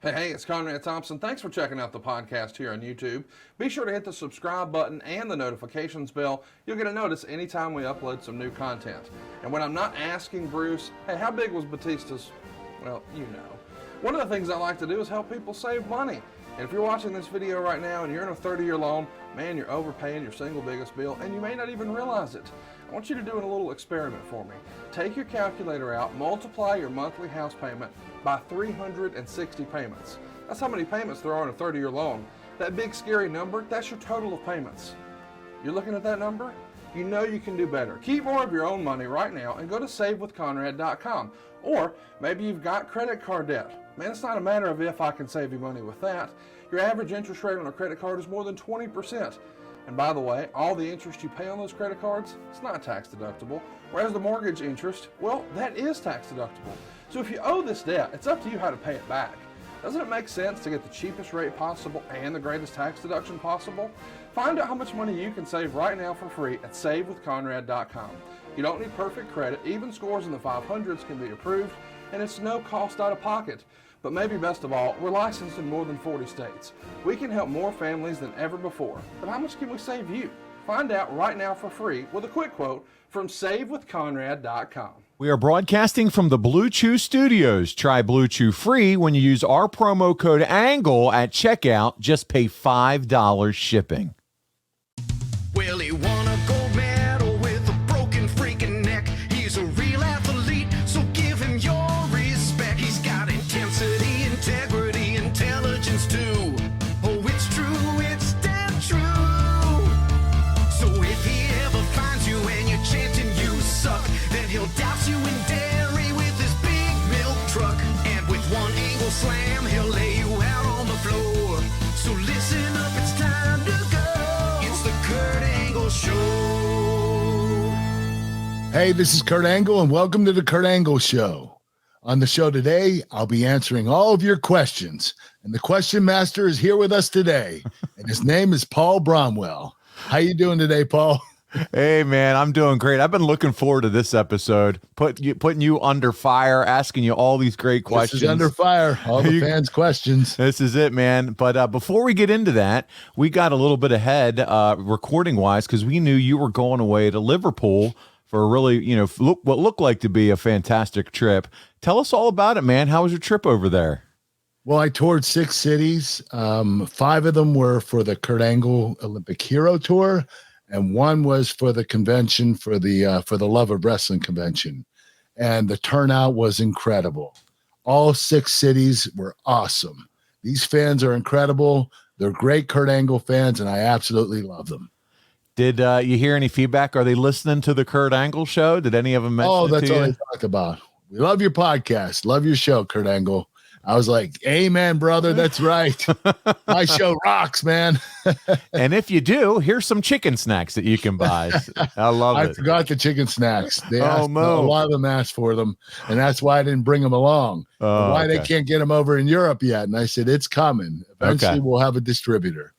Hey, it's Conrad Thompson. Thanks for checking out the podcast here on YouTube. Be sure to hit the subscribe button and the notifications bell. You'll get a notice anytime we upload some new content. And when I'm not asking Bruce, hey, how big was Batista's? Well, you know. One of the things I like to do is help people save money. And if you're watching this video right now and you're in a 30-year loan, man, you're overpaying your single biggest bill and you may not even realize it. I want you to do a little experiment for me. Take your calculator out, multiply your monthly house payment by 360 payments. That's how many payments there are on a 30-year loan. That big scary number, that's your total of payments. You're looking at that number? You know you can do better. Keep more of your own money right now and go to savewithconrad.com. Or maybe you've got credit card debt. Man, it's not a matter of if I can save you money with that. Your average interest rate on a credit card is more than 20%. And by the way, all the interest you pay on those credit cards, it's not tax deductible. Whereas the mortgage interest, well, that is tax deductible. So if you owe this debt, it's up to you how to pay it back. Doesn't it make sense to get the cheapest rate possible and the greatest tax deduction possible? Find out how much money you can save right now for free at savewithconrad.com. You don't need perfect credit. Even scores in the 500s can be approved, and it's no cost out of pocket. But maybe best of all, we're licensed in more than 40 states. We can help more families than ever before. But how much can we save you? Find out right now for free with a quick quote from savewithconrad.com. We are broadcasting from the Blue Chew Studios. Try Blue Chew free when you use our promo code ANGLE at checkout. Just pay $5 shipping. Well, he won a gold medal with a broken freaking neck. He's a real athlete, so give him your respect. He's got intensity, integrity, intelligence too. Oh, it's true, it's damn true. So if he ever finds you and you're chanting you suck, then he'll douse you in dairy with his big milk truck. And with one angle slam, he'll lay you out on the floor. So listen up, it's time to go. It's the Kurt Angle Show. Hey, this is Kurt Angle, and welcome to the Kurt Angle Show. On the show today, I'll be answering all of your questions, and the question master is here with us today, and his name is Paul Bromwell. How you doing today, Paul? Hey, man, I'm doing great. I've been looking forward to this episode, putting you under fire, asking you all these great questions. This is under fire, all the fans' questions. This is it, man. But before we get into that, we got a little bit ahead recording-wise because we knew you were going away to Liverpool for a really, what looked like to be a fantastic trip. Tell us all about it, man. How was your trip over there? Well, I toured 6 cities. 5 of them were for the Kurt Angle Olympic Hero Tour, and 1 was for the convention for the Love of Wrestling convention. And the turnout was incredible. All 6 cities were awesome. These fans are incredible. They're great Kurt Angle fans, and I absolutely love them. Did you hear any feedback? Are they listening to the Kurt Angle Show? Did any of them mention it to you? Oh, that's all they talk about. We love your podcast. Love your show, Kurt Angle. I was like, amen, brother. That's right. My show rocks, man. And if you do, here's some chicken snacks that you can buy. I love it. I forgot the chicken snacks. They asked, a lot of them asked for them, and that's why I didn't bring them along. Why they can't get them over in Europe yet. And I said, it's coming. Eventually, we'll have a distributor.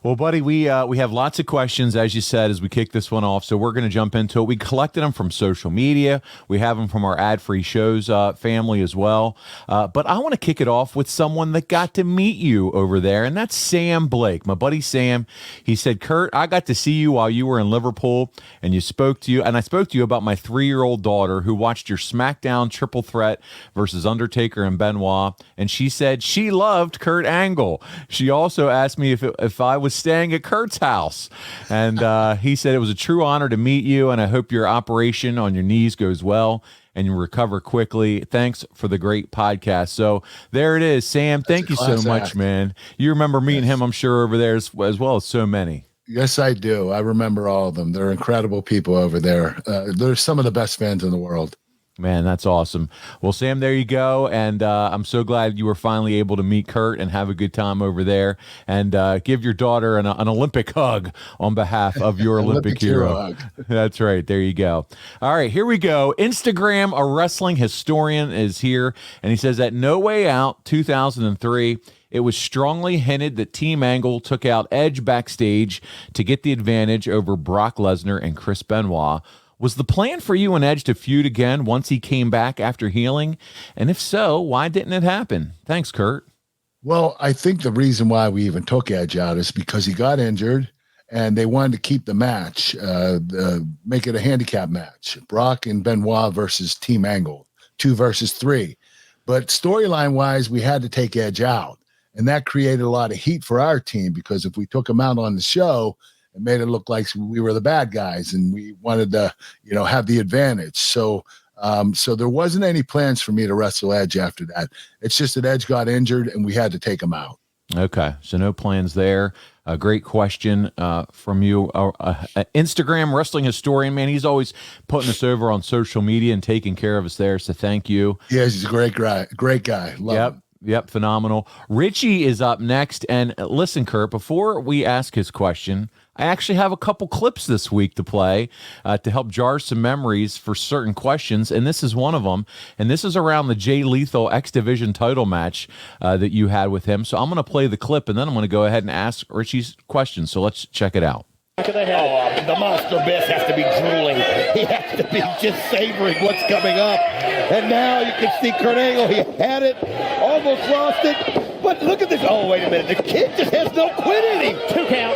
Well, buddy, we have lots of questions, as you said, as we kick this one off. So we're going to jump into it. We collected them from social media. We have them from our ad-free shows family as well. But I want to kick it off with someone that got to meet you over there, and that's Sam Blake, my buddy Sam. He said, Kurt, I got to see you while you were in Liverpool, and I spoke to you about my 3-year-old daughter who watched your SmackDown Triple Threat versus Undertaker and Benoit, and she said she loved Kurt Angle. She also asked me if I was staying at Kurt's house, and he said it was a true honor to meet you, and I hope your operation on your knees goes well and you recover quickly. Thanks for the great podcast. So there it is, Sam. Thank you so much, man. You remember meeting him, I'm sure, over there as well as so many. Yes, I do. I remember all of them. They're incredible people over there. They're some of the best fans in the world. Man, that's awesome. Well, Sam, there you go. And I'm so glad you were finally able to meet Kurt and have a good time over there. And give your daughter an Olympic hug on behalf of your Olympic hero. That's right. There you go. All right, here we go. Instagram, a wrestling historian, is here. And he says, at No Way Out 2003, it was strongly hinted that Team Angle took out Edge backstage to get the advantage over Brock Lesnar and Chris Benoit. Was the plan for you and Edge to feud again once he came back after healing? And if so, why didn't it happen? Thanks, Kurt. Well, I think the reason why we even took Edge out is because he got injured and they wanted to keep the match, make it a handicap match. Brock and Benoit versus Team Angle, 2 versus 3. But storyline wise, we had to take Edge out. And that created a lot of heat for our team because if we took him out on the show, it made it look like we were the bad guys and we wanted to, have the advantage. So there wasn't any plans for me to wrestle Edge after that. It's just that Edge got injured and we had to take him out. Okay, so no plans there. A great question from you. Instagram wrestling historian, man, he's always putting us over on social media and taking care of us there, so thank you. Yeah, he's a great guy. Love him. Yep, phenomenal. Richie is up next, and listen, Kurt, before we ask his question, I actually have a couple clips this week to play to help jar some memories for certain questions, and this is one of them. And this is around the Jay Lethal X Division title match that you had with him. So I'm going to play the clip, and then I'm going to go ahead and ask Richie's question. So let's check it out. Back of the head. The monster best has to be drooling. He has to be just savoring what's coming up. And now you can see Kurt Angle. He had it, almost lost it. But look at this. Oh, wait a minute. The kid just has no quit in him. 2 count.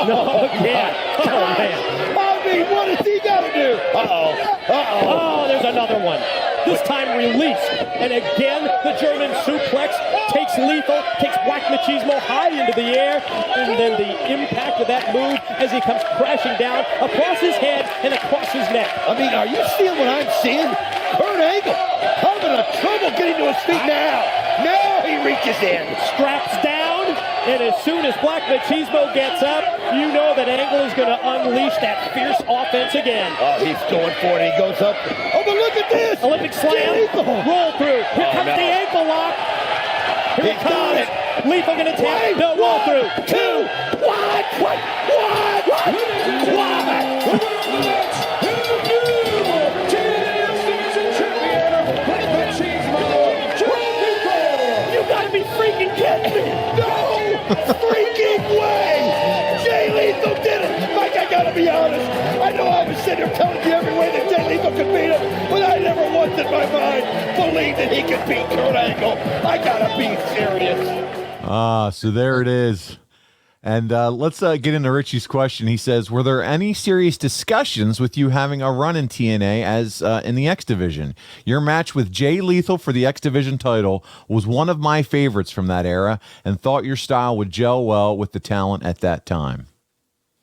No, yeah. Oh, man. I mean, what has he got to do? Oh, there's another one. This time released. And again, the German suplex takes Lethal, takes Whack Machismo high into the air. And then the impact of that move as he comes crashing down across his head and across his neck. I mean, are you seeing what I'm seeing? Kurt Angle having a trouble getting to his feet now. Now he reaches in. Straps down, and as soon as Black Machismo gets up, you know that Angle is going to unleash that fierce offense again. Oh, he's going for it. He goes up. Oh, but look at this. Olympic slam. Roll through. Here comes the ankle lock. Here it comes. Lethal going to tap. No, roll through. 2. What? You gotta be freaking kidding me! No freaking way! Jay Lethal did it! Mike, I gotta be honest. I know I was sitting here telling you every way that Jay Lethal could beat him, but I never once in my mind believed that he could beat Kurt Angle. I gotta be serious. So there it is. And let's get into Richie's question. He says, were there any serious discussions with you having a run in TNA as in the X Division? Your match with Jay Lethal for the X Division title was one of my favorites from that era and thought your style would gel well with the talent at that time.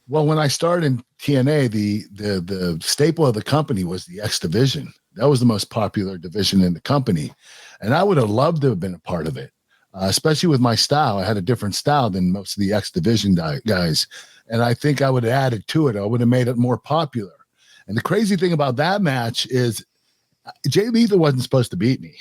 Well, when I started in TNA, the staple of the company was the X Division. That was the most popular division in the company. And I would have loved to have been a part of it. Especially with my style. I had a different style than most of the X Division guys. And I think I would have added to it. I would have made it more popular. And the crazy thing about that match is Jay Lethal wasn't supposed to beat me.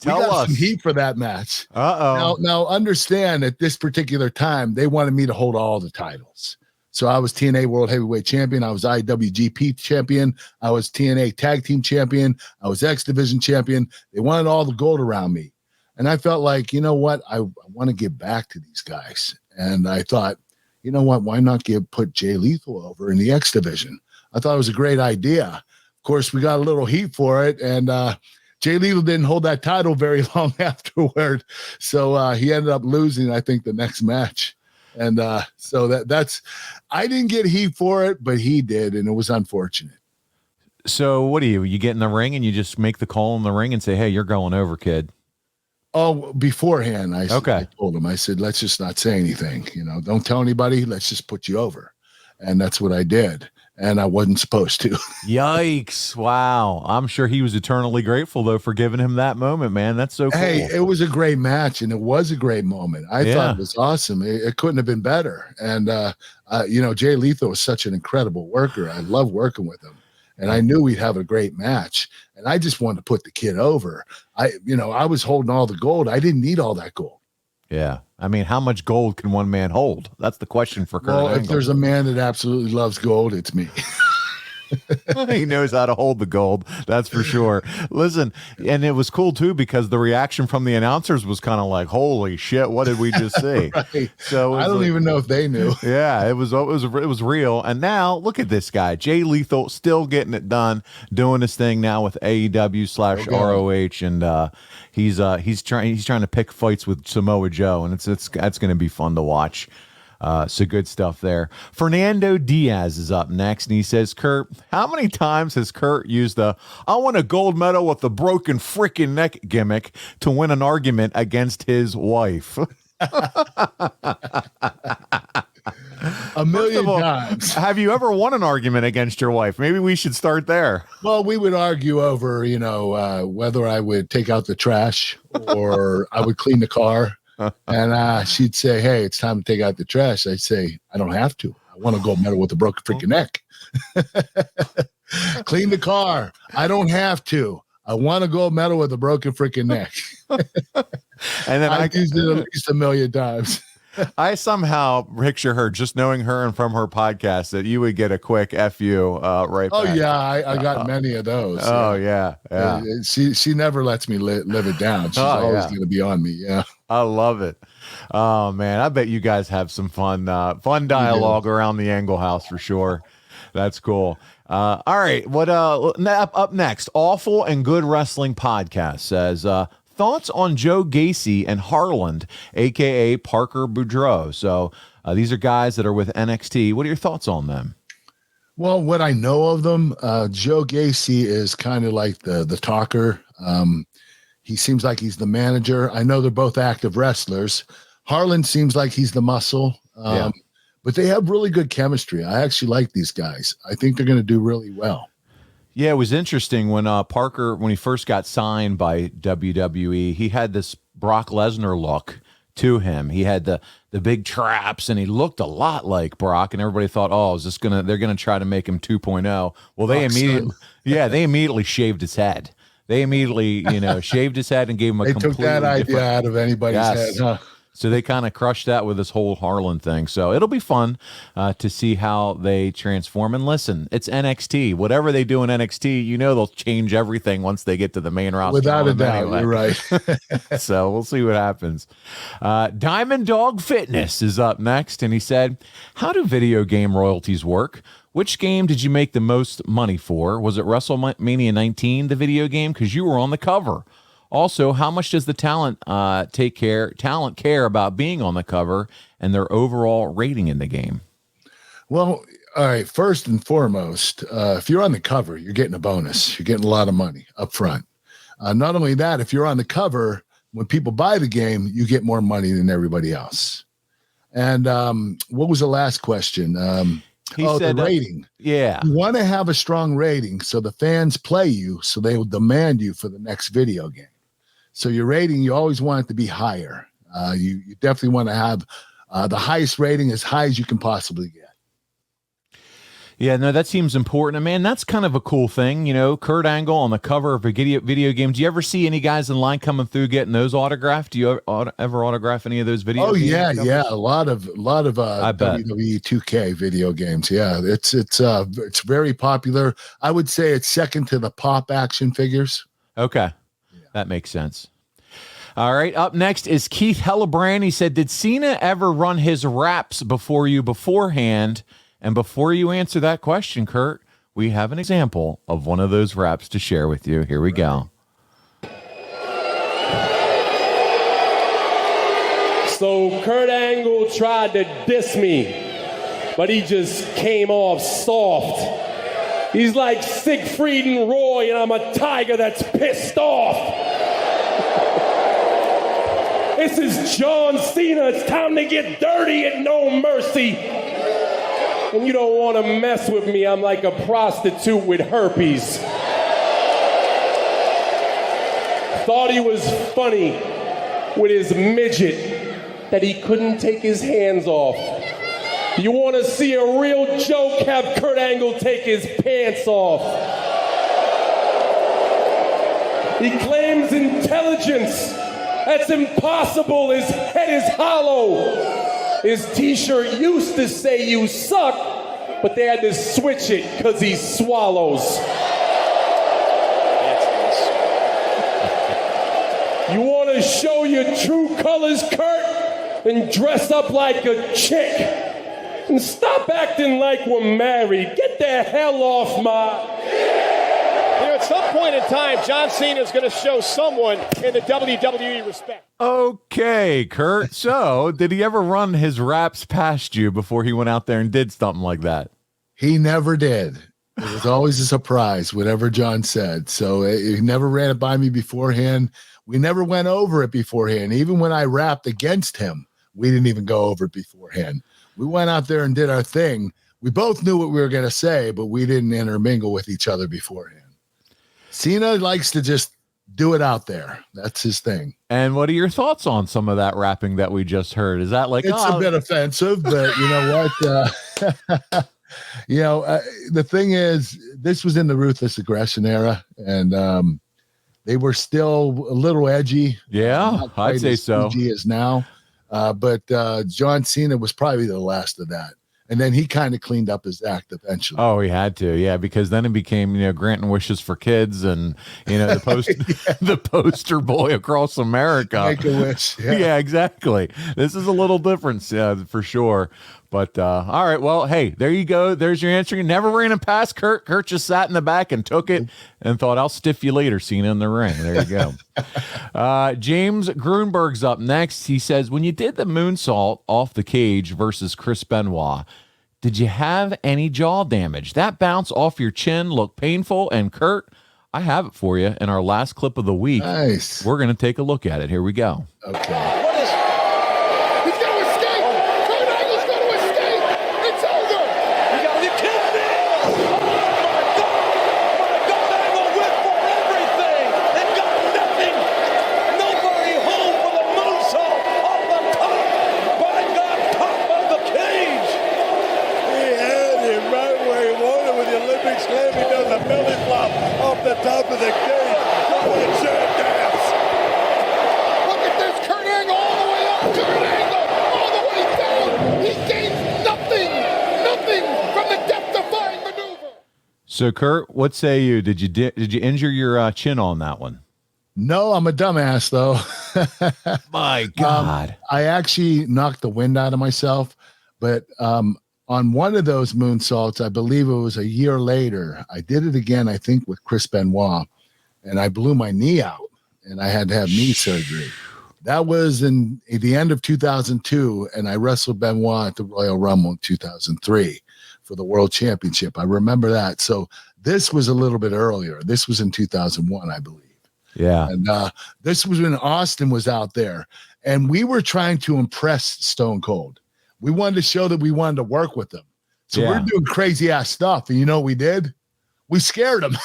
Tell us. Some heat for that match. Uh-oh. Now understand at this particular time, they wanted me to hold all the titles. So I was TNA World Heavyweight Champion. I was IWGP Champion. I was TNA Tag Team Champion. I was X Division Champion. They wanted all the gold around me. And I felt like, you know what? I want to give back to these guys. And I thought, you know what? Why not put Jay Lethal over in the X Division? I thought it was a great idea. Of course, we got a little heat for it. And Jay Lethal didn't hold that title very long afterward. So he ended up losing, I think, the next match. And so that's I didn't get heat for it, but he did. And it was unfortunate. So what do you get in the ring and you just make the call in the ring and say, hey, you're going over, kid? Oh, beforehand, I okay. I told him, I said, let's just not say anything. Don't tell anybody. Let's just put you over. And that's what I did. And I wasn't supposed to. Yikes. Wow. I'm sure he was eternally grateful, though, for giving him that moment, man. That's so cool. Hey, it was a great match, and it was a great moment. I thought it was awesome. It couldn't have been better. And, Jay Lethal was such an incredible worker. I love working with him. And I knew we'd have a great match. And I just wanted to put the kid over. I was holding all the gold. I didn't need all that gold. Yeah. I mean, how much gold can one man hold? That's the question for Kurt Angle. If there's a man that absolutely loves gold, it's me. He knows how to hold the gold. That's for sure. Listen, and it was cool too because the reaction from the announcers was kind of like, "Holy shit, what did we just see?" Right. So I don't even know if they knew. Yeah, it was real. And now look at this guy, Jay Lethal, still getting it done, doing his thing now with AEW/ROH, and he's trying to pick fights with Samoa Joe, and that's going to be fun to watch. So good stuff there. Fernando Diaz is up next, and he says, Kurt, how many times has Kurt used the "I want a gold medal with the broken freaking neck" gimmick to win an argument against his wife? A million times. Have you ever won an argument against your wife? Maybe we should start there. Well, we would argue over, whether I would take out the trash or I would clean the car. And she'd say, "Hey, it's time to take out the trash." I'd say, "I don't have to. I want a gold medal with a broken freaking neck." Clean the car. I don't have to. I want a gold medal with a broken freaking neck. And then I've used it at least a million times. I somehow picture her, just knowing her and from her podcast, that you would get a quick F you right Oh, back. yeah. I got many of those. Oh, yeah. She never lets me live it down. She's always going to be on me. Yeah. I love it. Oh, man. I bet you guys have some fun dialogue around the Angle House for sure. That's cool. All right. What up next? Awful and Good Wrestling Podcast says, thoughts on Joe Gacy and Harland, a.k.a. Parker Boudreaux. So these are guys that are with NXT. What are your thoughts on them? Well, what I know of them, Joe Gacy is kind of like the talker. He seems like he's the manager. I know they're both active wrestlers. Harland seems like he's the muscle. But they have really good chemistry. I actually like these guys. I think they're going to do really well. Yeah, it was interesting when Parker, when he first got signed by WWE, he had this Brock Lesnar look to him. He had the big traps, and he looked a lot like Brock, and everybody thought, "Oh, they're gonna try to make him 2.0." Well, they immediately shaved his head. They immediately, shaved his head and gave him a completely took that idea out of anybody's head, huh? So they kind of crushed that with this whole Harlan thing. So it'll be fun to see how they transform. And listen, it's NXT. Whatever they do in NXT, they'll change everything once they get to the main roster. Without a doubt, anyway. you're right. So we'll see what happens. Diamond Dog Fitness is up next, and he said, how do video game royalties work? Which game did you make the most money for? Was it WrestleMania 19, the video game? Because you were on the cover. Also, how much does the talent care about being on the cover and their overall rating in the game? Well, all right. First and foremost, if you're on the cover, you're getting a bonus. You're getting a lot of money up front. Not only that, if you're on the cover, when people buy the game, you get more money than everybody else. And what was the last question? He said, the rating. Yeah. You want to have a strong rating so the fans play you, so they will demand you for the next video game. So your rating, you always want it to be higher. You definitely want to have the highest rating as high as you can possibly get. Yeah, no, that seems important. And man, that's kind of a cool thing. Kurt Angle on the cover of a video game. Do you ever see any guys in line coming through getting those autographed? Do you ever autograph any of those video games? Oh, yeah. A lot of WWE 2K video games. Yeah, it's very popular. I would say it's second to the Pop action figures. Okay. That makes sense. All right. Up next is Keith Hellebrand. He said, did Cena ever run his raps before you beforehand? And before you answer that question, Kurt, we have an example of one of those raps to share with you. Here we go. So Kurt Angle tried to diss me, but he just came off soft. He's like Siegfried and Roy, and I'm a tiger that's pissed off. This is John Cena. It's time to get dirty at No Mercy. And you don't want to mess with me. I'm like a prostitute with herpes. Thought he was funny with his midget that he couldn't take his hands off. You want to see a real joke? Have Kurt Angle take his pants off. He claims intelligence. That's impossible. His head is hollow. His t-shirt used to say you suck, but they had to switch it because he swallows. You want to show your true colors, Kurt? Then dress up like a chick. And stop acting like we're married. Get the hell off my... At some point in time, John Cena is going to show someone in the WWE respect. Okay, Kurt. So, did he ever run his raps past you before he went out there and did something like that? He never did. It was always a surprise, whatever John said. So he never ran it by me beforehand. We never went over it beforehand. Even when I rapped against him, we didn't even go over it beforehand. We went out there and did our thing. We both knew what we were going to say, but we didn't intermingle with each other beforehand. Cena likes to just do it out there. That's his thing. And what are your thoughts on some of that rapping that we just heard? Is that like, it's a bit offensive, but you know what? The thing is, this was in the Ruthless Aggression era, and they were still a little edgy. Yeah, I'd say so. PG is now. But John Cena was probably the last of that. And then he kind of cleaned up his act eventually. Oh, he had to, yeah, because then it became, granting wishes for kids and, the the poster boy across America. Make a wish. Yeah, exactly. This is a little different for sure. But all right, well, hey, there you go. There's your answer. You never ran him past Kurt. Kurt just sat in the back and took it and thought, I'll stiff you later, Cena in the ring. There you go. James Grunberg's up next. He says, when you did the moonsault off the cage versus Chris Benoit, did you have any jaw damage? That bounce off your chin looked painful. And Kurt, I have it for you in our last clip of the week. Nice. We're going to take a look at it. Here we go. Okay. Top of the cage. Look at this, Kurt Angle all the way up, Kurt Angle all the way down. He gains nothing from the death-defying maneuver. So, Kurt, what say you? Did you injure your chin on that one? No, I'm a dumbass though. My God, I actually knocked the wind out of myself, but on one of those moonsaults, I believe it was a year later, I did it again, I think with Chris Benoit, and I blew my knee out and I had to have knee surgery. That was in the end of 2002, and I wrestled Benoit at the Royal Rumble in 2003 for the World Championship. I remember that. So this was a little bit earlier. This was in 2001, I believe. Yeah. And this was when Austin was out there, and we were trying to impress Stone Cold. We wanted to show that we wanted to work with them. So we're doing crazy ass stuff. And you know what we did? We scared him.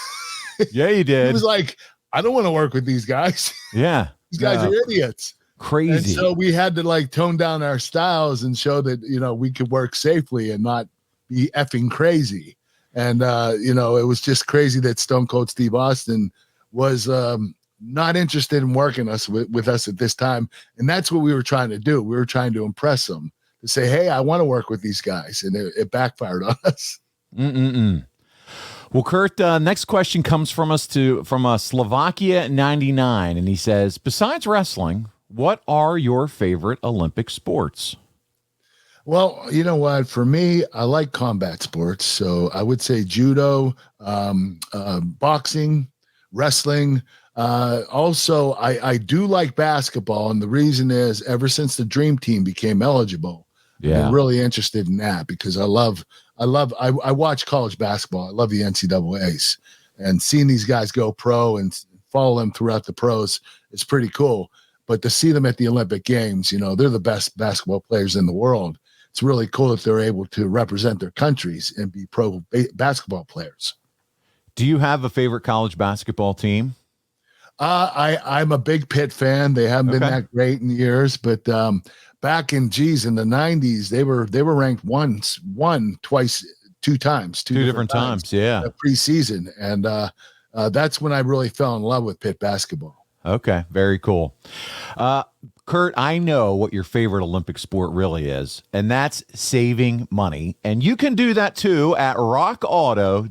Yeah, you did. He was like, I don't want to work with these guys. Yeah. These guys are idiots. Crazy. And so we had to tone down our styles and show that, we could work safely and not be effing crazy. And, it was just crazy that Stone Cold Steve Austin was not interested in working with us at this time. And that's what we were trying to do. We were trying to impress them. To say, hey, I want to work with these guys, and it backfired on us. Well, Kurt, next question comes from Slovakia 99, and he says, besides wrestling, what are your favorite Olympic sports? Well, you know what? For me, I like combat sports, so I would say judo, boxing, wrestling. Also, I do like basketball, and the reason is ever since the Dream Team became eligible. Yeah. I'm really interested in that because I watch college basketball. I love the NCAAs, and seeing these guys go pro and follow them throughout the pros is pretty cool. But to see them at the Olympic Games, they're the best basketball players in the world. It's really cool that they're able to represent their countries and be pro basketball players. Do you have a favorite college basketball team? I'm a big Pitt fan. They haven't been that great in years, but back in the 90s, they were ranked two different times. Yeah, preseason, and that's when I really fell in love with Pitt basketball. Okay, very cool. Kurt, I know what your favorite Olympic sport really is, and that's saving money. And you can do that too at rockauto.com.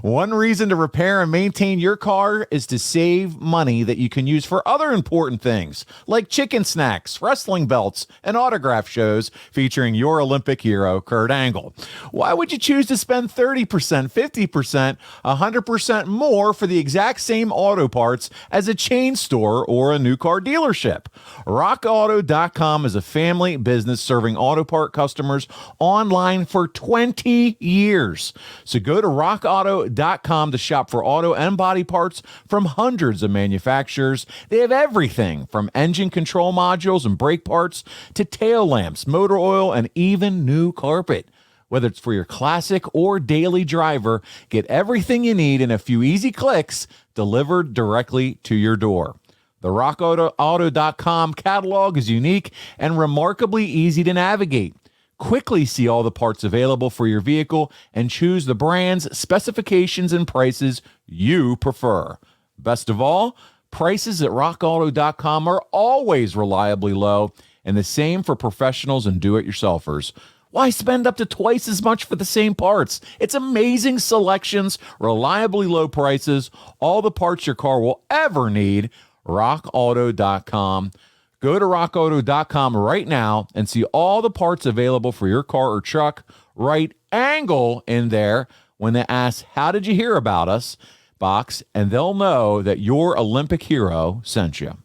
One reason to repair and maintain your car is to save money that you can use for other important things like chicken snacks, wrestling belts, and autograph shows featuring your Olympic hero, Kurt Angle. Why would you choose to spend 30%, 50%, 100% more for the exact same auto parts as a chain store or a new car dealership? RockAuto.com is a family business serving auto part customers online for 20 years. So go to RockAuto.com to shop for auto and body parts from hundreds of manufacturers. They have everything from engine control modules and brake parts to tail lamps, motor oil, and even new carpet. Whether it's for your classic or daily driver, get everything you need in a few easy clicks delivered directly to your door. The RockAuto.com catalog is unique and remarkably easy to navigate. Quickly see all the parts available for your vehicle and choose the brands, specifications, and prices you prefer. Best of all, prices at RockAuto.com are always reliably low, and the same for professionals and do-it-yourselfers. Why spend up to twice as much for the same parts? It's amazing selections, reliably low prices, all the parts your car will ever need. RockAuto.com. Go to RockAuto.com right now and see all the parts available for your car or truck. Write Angle in there when they ask, "How did you hear about us?" box, and they'll know that your Olympic hero sent you.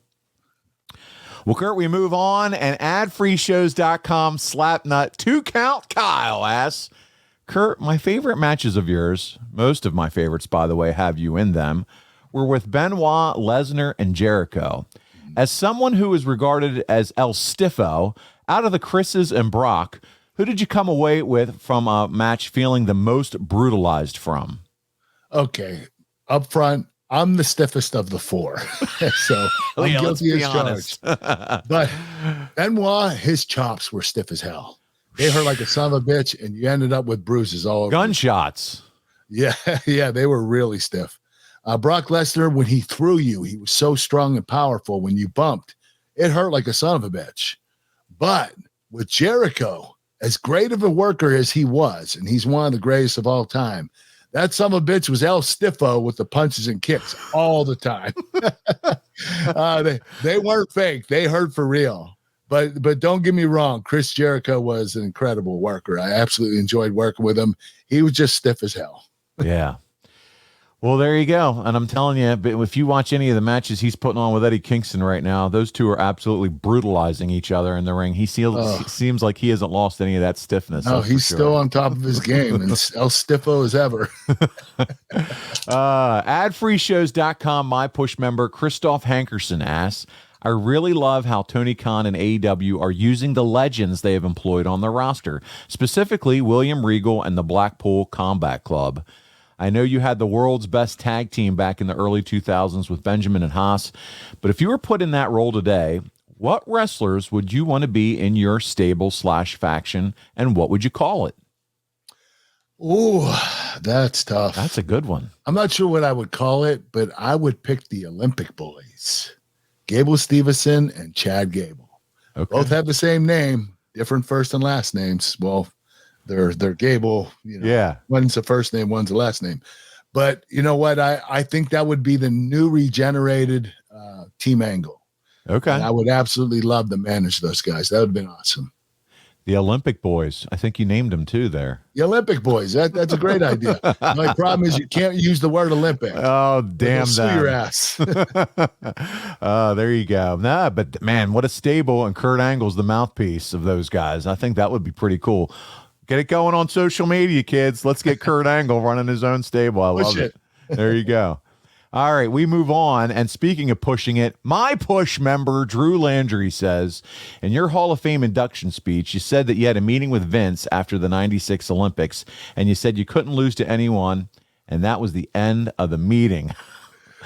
Well, Kurt, we move on, and adfreeshows.com slapnut 2-count Kyle asks, Kurt, my favorite matches of yours, most of my favorites, by the way, have you in them, were with Benoit, Lesnar, and Jericho. As someone who is regarded as El Stiffo, out of the Chris's and Brock, who did you come away with from a match feeling the most brutalized from? Okay, up front, I'm the stiffest of the four, so I'm guilty as charged. But Benoit, his chops were stiff as hell. They hurt like a son of a bitch, and you ended up with bruises all over. Gunshots. Yeah, they were really stiff. Brock Lesnar, when he threw you, he was so strong and powerful. When you bumped, it hurt like a son of a bitch. But with Jericho, as great of a worker as he was, and he's one of the greatest of all time, that son of a bitch was El Stiffo with the punches and kicks all the time. They weren't fake. They hurt for real. But don't get me wrong, Chris Jericho was an incredible worker. I absolutely enjoyed working with him. He was just stiff as hell. Yeah. Well, there you go. And I'm telling you, but if you watch any of the matches he's putting on with Eddie Kingston right now, those two are absolutely brutalizing each other in the ring. He seems like he hasn't lost any of that stiffness. No, he's still on top of his game and El Stiffo as ever. Adfreeshows.com, my push member, Christoph Hankerson asks, I really love how Tony Khan and AEW are using the legends they have employed on their roster, specifically William Regal and the Blackpool Combat Club. I know you had the world's best tag team back in the early 2000s with Benjamin and Haas, but if you were put in that role today, what wrestlers would you want to be in your stable/faction, and what would you call it? Ooh, that's tough. That's a good one. I'm not sure what I would call it, but I would pick the Olympic Boys, Gable Stevenson and Chad Gable. Okay. Both have the same name, different first and last names. Well, they're Gable, Yeah. One's the first name, one's the last name. But you know what? I think that would be the new regenerated Team Angle. Okay. And I would absolutely love to manage those guys. That would have been awesome. The Olympic Boys. I think you named them too there. The Olympic Boys. That's a great idea. My problem is you can't use the word Olympic. Oh, damn that. Your ass. There you go. Nah, but man, what a stable, and Kurt Angle's the mouthpiece of those guys. I think that would be pretty cool. Get it going on social media, kids. Let's get Kurt Angle running his own stable. I love it. There you go. All right, we move on. And speaking of pushing it, my push member, Drew Landry, says, in your Hall of Fame induction speech, you said that you had a meeting with Vince after the 96 Olympics, and you said you couldn't lose to anyone, and that was the end of the meeting.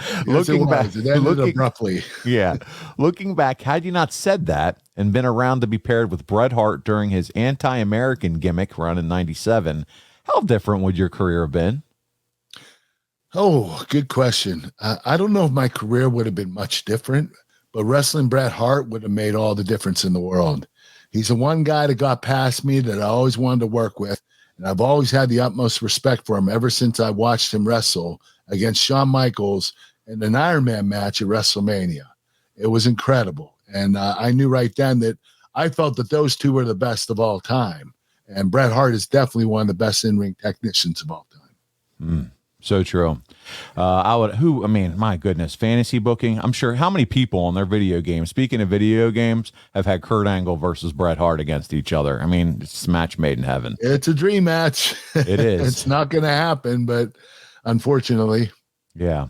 Yes, looking back, it ended abruptly. Yeah. Looking back, had you not said that and been around to be paired with Bret Hart during his anti-American gimmick run in 97, how different would your career have been? Oh, good question. I don't know if my career would have been much different, but wrestling Bret Hart would have made all the difference in the world. He's the one guy that got past me that I always wanted to work with. And I've always had the utmost respect for him ever since I watched him wrestle against Shawn Michaels in an Iron Man match at WrestleMania. It was incredible. And I knew right then that I felt that those two were the best of all time. And Bret Hart is definitely one of the best in-ring technicians of all time. So true. My goodness, fantasy booking. I'm sure how many people on their video games, speaking of video games, have had Kurt Angle versus Bret Hart against each other. I mean, it's a match made in heaven. It's a dream match. It is. It's not going to happen, but unfortunately. Yeah.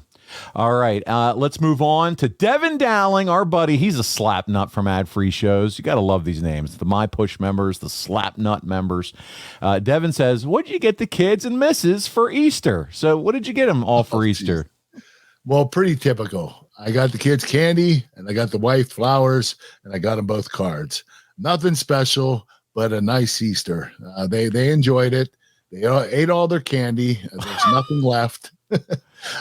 All right. Let's move on to Devin Dowling, our buddy. He's a slap nut from Ad Free Shows. You got to love these names. The My Push members, the slap nut members. Devin says, what did you get the kids and misses for Easter? So what did you get them all for Easter? Well, pretty typical. I got the kids candy and I got the wife flowers and I got them both cards. Nothing special, but a nice Easter. They enjoyed it. They ate all their candy. There's nothing left.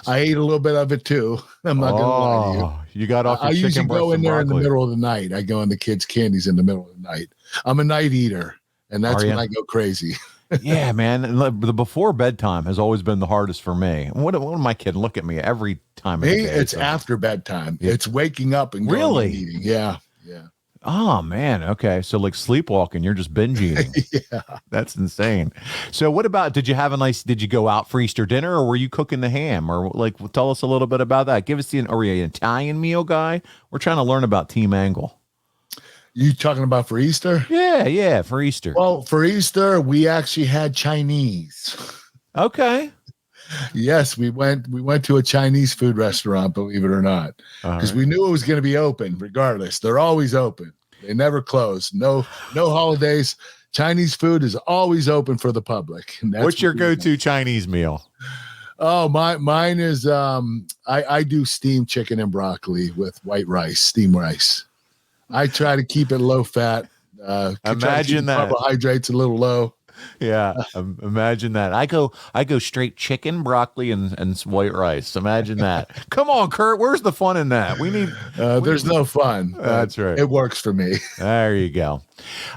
I ate a little bit of it too. I'm not going to lie to you. You got off your I usually chicken go in there in the broccoli. middle of the night. I go in the kids' candies in the middle of the night. I'm a night eater, and that's when I go crazy. Yeah, man. And the before bedtime has always been the hardest for me. What am I kidding? Look at me every time. Me, it's after bedtime. Yeah. It's waking up and going Really? and eating. Yeah. Oh man. Okay. So like sleepwalking, you're just binge eating. Yeah. That's insane. So what about, did you go out for Easter dinner or were you cooking the ham or tell us a little bit about that. Give us are you an Italian meal guy? We're trying to learn about Team Angle. You talking about for Easter? Yeah. For Easter. Well, for Easter, we actually had Chinese. Okay. Yes, we went to a Chinese food restaurant, believe it or not, because we knew it was going to be open regardless. They're always open. They never close. No holidays. Chinese food is always open for the public. And that's What's your what go-to Chinese meal? Oh, mine is I do steamed chicken and broccoli with white rice, steamed rice. I try to keep it low fat. Imagine that. Carbohydrates a little low. Yeah, imagine that. I go straight chicken, broccoli, and white rice. Imagine that. Come on, Kurt. Where's the fun in that? There's no fun. That's right. It works for me. There you go.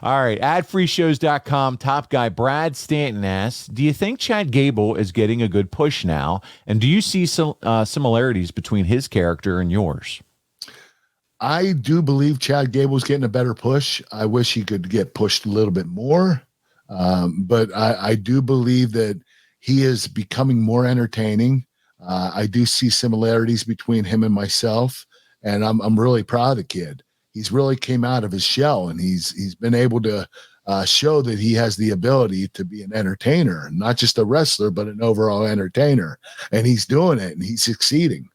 All right. Adfreeshows.com. Top guy Brad Stanton asks, do you think Chad Gable is getting a good push now? And do you see some similarities between his character and yours? I do believe Chad Gable's getting a better push. I wish he could get pushed a little bit more. But I do believe that he is becoming more entertaining. I do see similarities between him and myself, and I'm really proud of the kid. He's really came out of his shell, and he's been able to show that he has the ability to be an entertainer, not just a wrestler, but an overall entertainer. And he's doing it, and he's succeeding.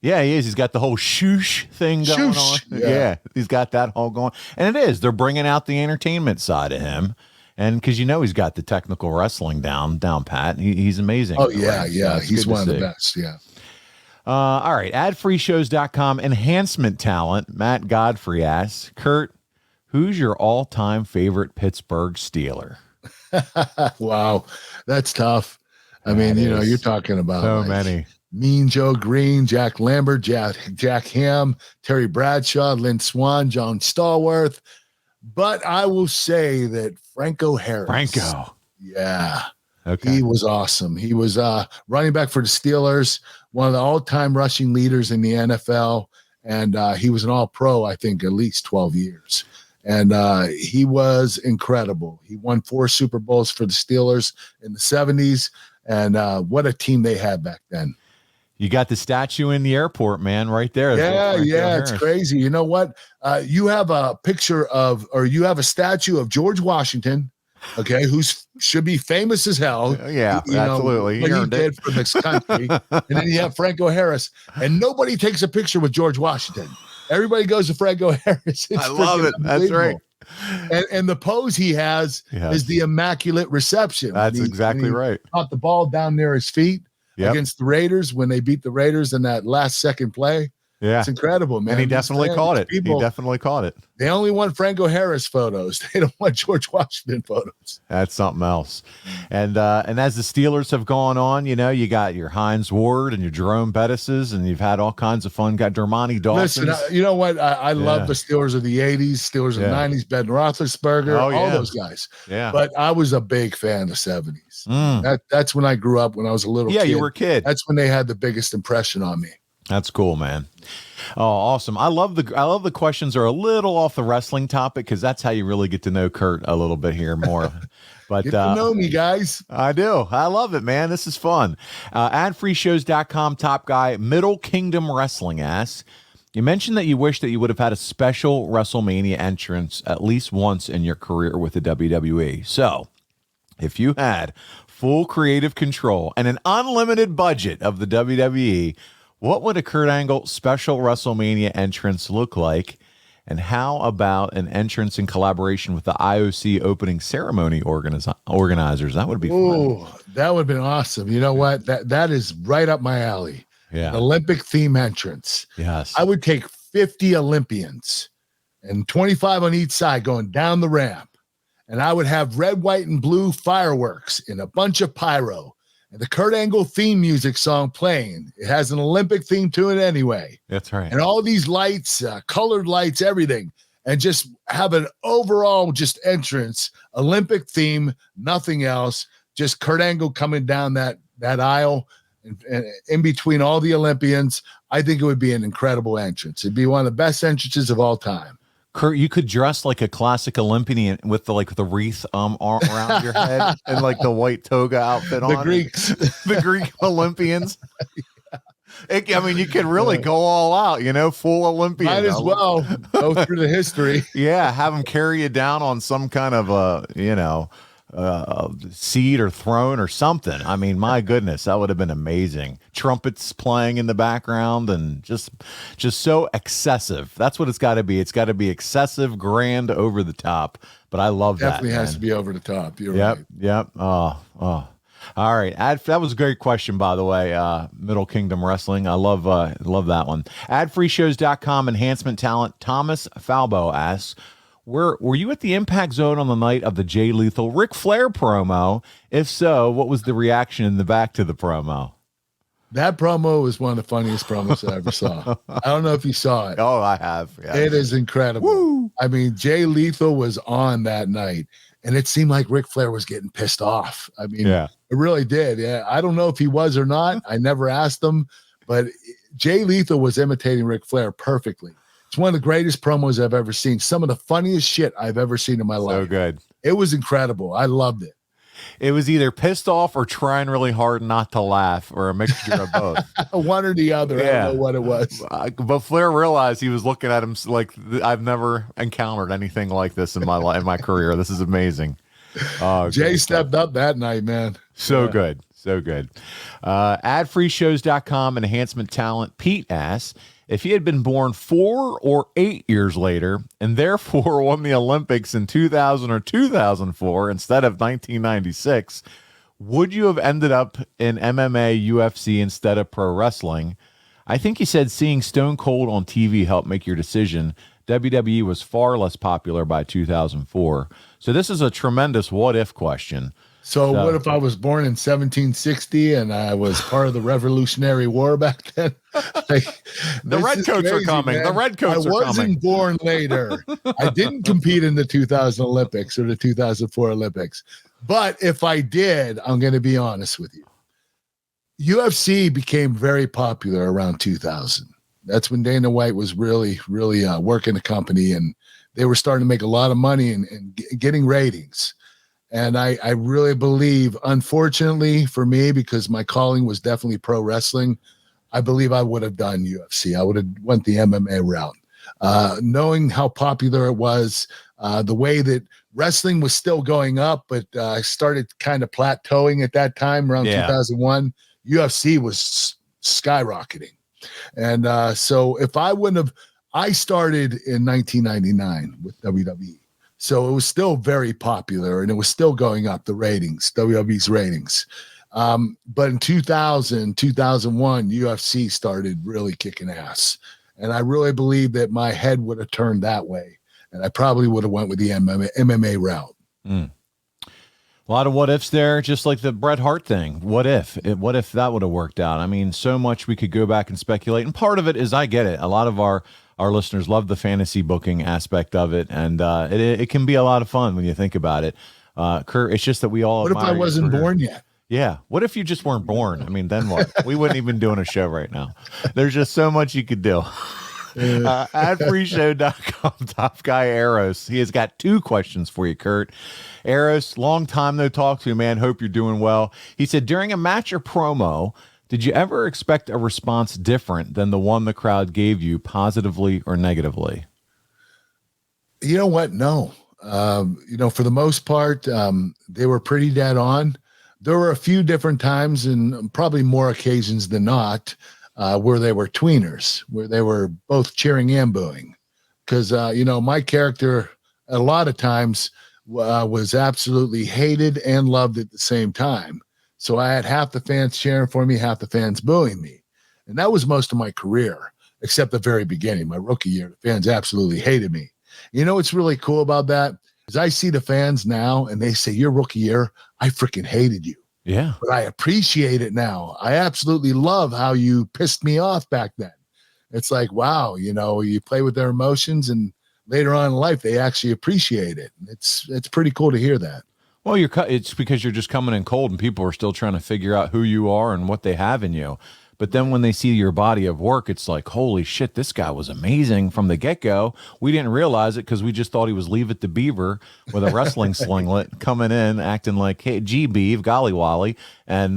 Yeah, he is. He's got the whole shoosh thing going on. Yeah, he's got that whole going. And it is. They're bringing out the entertainment side of him. And because he's got the technical wrestling down pat. He's amazing. Oh, yeah. So he's one of the best. Yeah. All right. Adfreeshows.com. Enhancement talent. Matt Godfrey asks, Kurt, who's your all-time favorite Pittsburgh Steeler? Wow. That's tough. I mean, you're talking about so many. Mean Joe Green, Jack Lambert, Jack Ham, Terry Bradshaw, Lynn Swan, John Stallworth. But I will say that Franco Harris. Yeah. Okay. He was awesome. He was running back for the Steelers, one of the all-time rushing leaders in the NFL. And he was an all-pro, I think, at least 12 years. And he was incredible. He won 4 Super Bowls for the Steelers in the 70s. And what a team they had back then. You got the statue in the airport, man, right there. Yeah, it's crazy. You know what? You have a you have a statue of George Washington, okay, who should be famous as hell. Yeah, absolutely. What he did for this country. And then you have Franco Harris, and nobody takes a picture with George Washington. Everybody goes to Franco Harris. I love it. That's right. And the pose he has is the immaculate reception. That's exactly right. Caught the ball down near his feet. Against the Raiders when they beat the Raiders in that last second play. Yeah. It's incredible, man. And he These definitely fans, caught it. People, He definitely caught it. they only want Franco Harris photos. They don't want George Washington photos. That's something else. And as the Steelers have gone on, you know, you got your Hines Ward and your Jerome Bettis's, and you've had all kinds of fun. Got Dermontti Dawson. Listen, you know what? I love the Steelers of the 80s, Steelers of the 90s, Ben Roethlisberger, all those guys. Yeah. But I was a big fan of the 70s. That's when I grew up, when I was a little kid. Yeah, you were a kid. That's when they had the biggest impression on me. That's cool, man. Oh, awesome. I love the questions are a little off the wrestling topic because that's how you really get to know Kurt a little bit here more. But Get to know me, guys. I do. I love it, man. This is fun. Adfreeshows.com top guy, Middle Kingdom Wrestling asks, you mentioned that you wish that you would have had a special WrestleMania entrance at least once in your career with the WWE. So, if you had full creative control and an unlimited budget of the WWE, what would a Kurt Angle special WrestleMania entrance look like? And how about an entrance in collaboration with the IOC opening ceremony organizers? That would be fun. That would have been awesome. You know what? That is right up my alley. Yeah. An Olympic theme entrance. Yes. I would take 50 Olympians and 25 on each side going down the ramp. And I would have red, white, and blue fireworks and a bunch of pyro. And the Kurt Angle theme music song playing. It has an Olympic theme to it anyway. That's right. And all these lights, colored lights, everything. And just have an overall just entrance, Olympic theme, nothing else. Just Kurt Angle coming down that aisle and in between all the Olympians. I think it would be an incredible entrance. It'd be one of the best entrances of all time. Kurt, you could dress like a classic Olympian with the wreath arm around your head and like the white toga outfit on. The Greeks, the Greek Olympians. I mean, you could really go all out, you know, full Olympian. Might as well go through the history. Yeah, have them carry you down on some kind of seat or throne or something. I mean, my goodness, that would have been amazing. Trumpets playing in the background and just so excessive. That's what it's got to be. It's got to be excessive, grand, over the top. But I love that. Definitely has to be over the top. You're right. Yep. Oh. All right. That was a great question, by the way. Middle Kingdom Wrestling. I love that one. Adfreeshows.com enhancement talent Thomas Falbo asks, Were you at the Impact Zone on the night of the Jay Lethal Ric Flair promo? If so, what was the reaction in the back to the promo? That promo was one of the funniest promos I ever saw. I don't know if you saw it. Oh, I have. Yeah. It is incredible. Woo! I mean, Jay Lethal was on that night, and it seemed like Ric Flair was getting pissed off. I mean, It really did. Yeah, I don't know if he was or not. I never asked him, but Jay Lethal was imitating Ric Flair perfectly. It's one of the greatest promos I've ever seen. Some of the funniest shit I've ever seen in my life. So good. It was incredible. I loved it. It was either pissed off or trying really hard not to laugh, or a mixture of both. One or the other. Yeah. I don't know what it was. But Flair realized he was looking at him like, I've never encountered anything like this in my career. This is amazing. Jay stepped up that night, man. So good. So good. Adfreeshows.com enhancement talent Pete asks, if he had been born 4 or 8 years later and therefore won the Olympics in 2000 or 2004 instead of 1996, would you have ended up in MMA, UFC instead of pro wrestling? I think he said seeing Stone Cold on TV helped make your decision. WWE was far less popular by 2004. So this is a tremendous what-if question. So what if I was born in 1760 and I was part of the Revolutionary War back then? The redcoats are coming. Man. The redcoats are coming. I wasn't born later. I didn't compete in the 2000 Olympics or the 2004 Olympics. But if I did, I'm going to be honest with you. UFC became very popular around 2000. That's when Dana White was really working the company, and they were starting to make a lot of money and getting ratings. And I really believe, unfortunately for me, because my calling was definitely pro wrestling, I believe I would have done UFC. I would have went the MMA route. Knowing how popular it was, the way that wrestling was still going up, but I started kind of plateauing at that time around 2001, UFC was skyrocketing. And so if I wouldn't have, I started in 1999 with WWE. So it was still very popular and it was still going up, the ratings, WWE's ratings. But in 2000, 2001, UFC started really kicking ass. And I really believe that my head would have turned that way. And I probably would have went with the MMA route. A lot of what ifs there, just like the Bret Hart thing. What if that would have worked out? I mean, so much we could go back and speculate. And part of it is, I get it. A lot of our listeners love the fantasy booking aspect of it. And it can be a lot of fun when you think about it. Kurt, it's just that we all. What if I wasn't born yet? Yeah. What if you just weren't born? I mean, then what? We wouldn't even doing a show right now. There's just so much you could do. Adfreeshow.com, top guy Eros. He has got 2 questions for you, Kurt. Eros, long time no talk to you, man. Hope you're doing well. He said, during a match or promo, did you ever expect a response different than the one the crowd gave you, positively or negatively? You know what? No. For the most part, they were pretty dead on. There were a few different times, and probably more occasions than not, where they were tweeners, where they were both cheering and booing. Because, my character a lot of times was absolutely hated and loved at the same time. So I had half the fans cheering for me, half the fans booing me. And that was most of my career, except the very beginning, my rookie year. The fans absolutely hated me. You know what's really cool about that is I see the fans now and they say, your rookie year, I freaking hated you. Yeah. But I appreciate it now. I absolutely love how you pissed me off back then. It's like, wow, you play with their emotions, and later on in life, they actually appreciate it. It's pretty cool to hear that. Well, it's because you're just coming in cold and people are still trying to figure out who you are and what they have in you. But then when they see your body of work, it's like, holy shit, this guy was amazing from the get-go. We didn't realize it because we just thought he was Leave It to Beaver with a wrestling slinglet coming in, acting like, hey, gee, Beav, golly wally. And,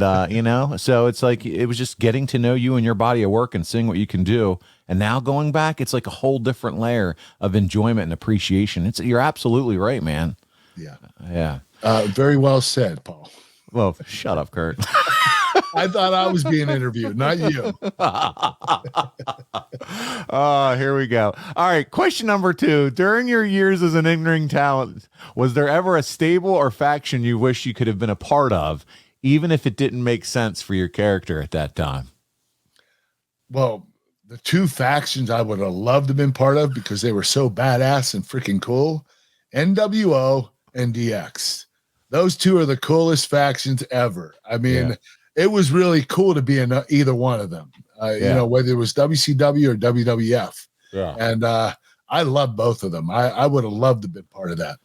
so it's like it was just getting to know you and your body of work and seeing what you can do. And now going back, it's like a whole different layer of enjoyment and appreciation. You're absolutely right, man. Yeah. Yeah. Very well said, Paul. Well, shut up, Kurt. I thought I was being interviewed, not you. Oh, here we go. All right. Question number 2. During your years as an in-ring talent, was there ever a stable or faction you wish you could have been a part of, even if it didn't make sense for your character at that time? Well, the 2 factions I would have loved to have been part of because they were so badass and freaking cool, NWO and DX. Those 2 are the coolest factions ever. I mean, It was really cool to be in either one of them, whether it was WCW or WWF. Yeah. And I love both of them. I would have loved to be part of that.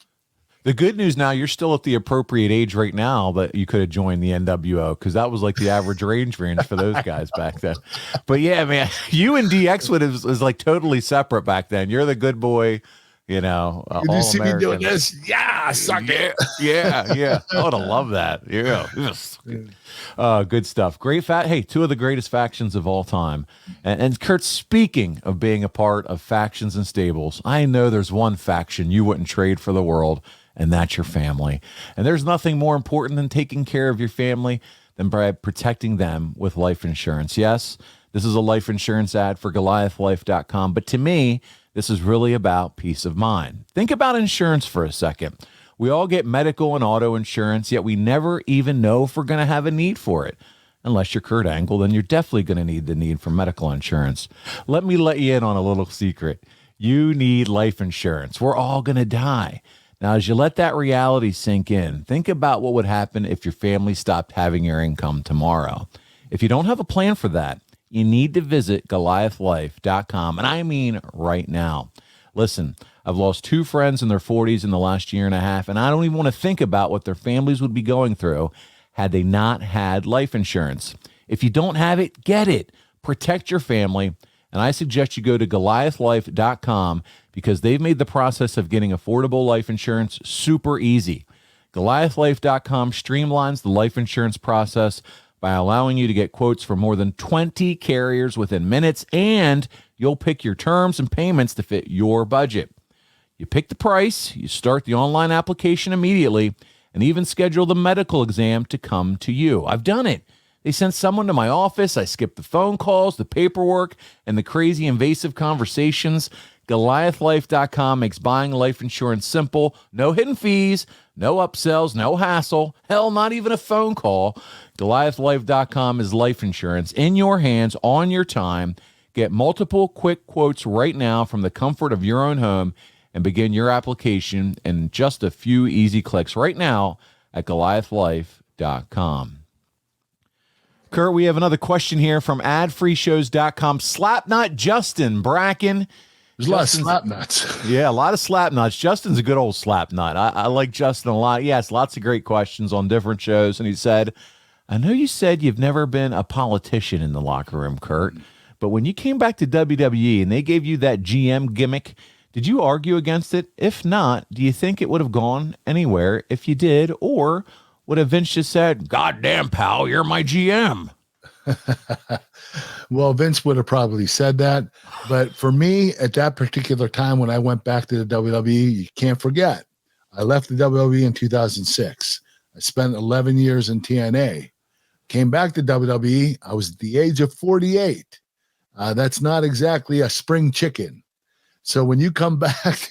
The good news now, you're still at the appropriate age right now that you could have joined the NWO, because that was like the average range for those guys back then. But yeah, man, you and DX was like totally separate back then. You're the good boy. You see me doing this? Yeah, suck it. Yeah. I would have loved that. Yeah. Good stuff. Great Hey, 2 of the greatest factions of all time. And Kurt, speaking of being a part of factions and stables, I know there's one faction you wouldn't trade for the world, and that's your family. And there's nothing more important than taking care of your family than by protecting them with life insurance. Yes, this is a life insurance ad for GoliathLife.com, but to me, this is really about peace of mind. Think about insurance for a second. We all get medical and auto insurance, yet we never even know if we're going to have a need for it. Unless you're Kurt Angle, then you're definitely going to need the need for medical insurance. Let me let you in on a little secret. You need life insurance. We're all going to die. Now, as you let that reality sink in, think about what would happen if your family stopped having your income tomorrow. If you don't have a plan for that, you need to visit GoliathLife.com, and I mean right now. Listen, I've lost 2 friends in their 40s in the last year and a half, and I don't even want to think about what their families would be going through had they not had life insurance. If you don't have it, get it. Protect your family, and I suggest you go to GoliathLife.com because they've made the process of getting affordable life insurance super easy. GoliathLife.com streamlines the life insurance process by allowing you to get quotes from more than 20 carriers within minutes, and you'll pick your terms and payments to fit your budget. You pick the price, you start the online application immediately, and even schedule the medical exam to come to you. I've done it. They sent someone to my office. I skipped the phone calls, the paperwork, and the crazy invasive conversations. GoliathLife.com makes buying life insurance simple. No hidden fees, no upsells, no hassle. Hell, not even a phone call. GoliathLife.com is life insurance in your hands on your time. Get multiple quick quotes right now from the comfort of your own home and begin your application in just a few easy clicks right now at goliathlife.com. Kurt, we have another question here from adfreeshows.com. Slapnut Justin Bracken. There's a lot of slap nuts. Yeah, a lot of slap nuts. Justin's a good old slap nut. I like Justin a lot. He asks lots of great questions on different shows. And he said, I know you said you've never been a politician in the locker room, Kurt, but when you came back to WWE and they gave you that GM gimmick, did you argue against it? If not, do you think it would have gone anywhere if you did? Or would have Vince just said, God damn, pal, you're my GM? Well, Vince would have probably said that. But for me, at that particular time when I went back to the WWE, you can't forget, I left the WWE in 2006. I spent 11 years in TNA. Came back to WWE. I was at the age of 48. That's not exactly a spring chicken. So when you come back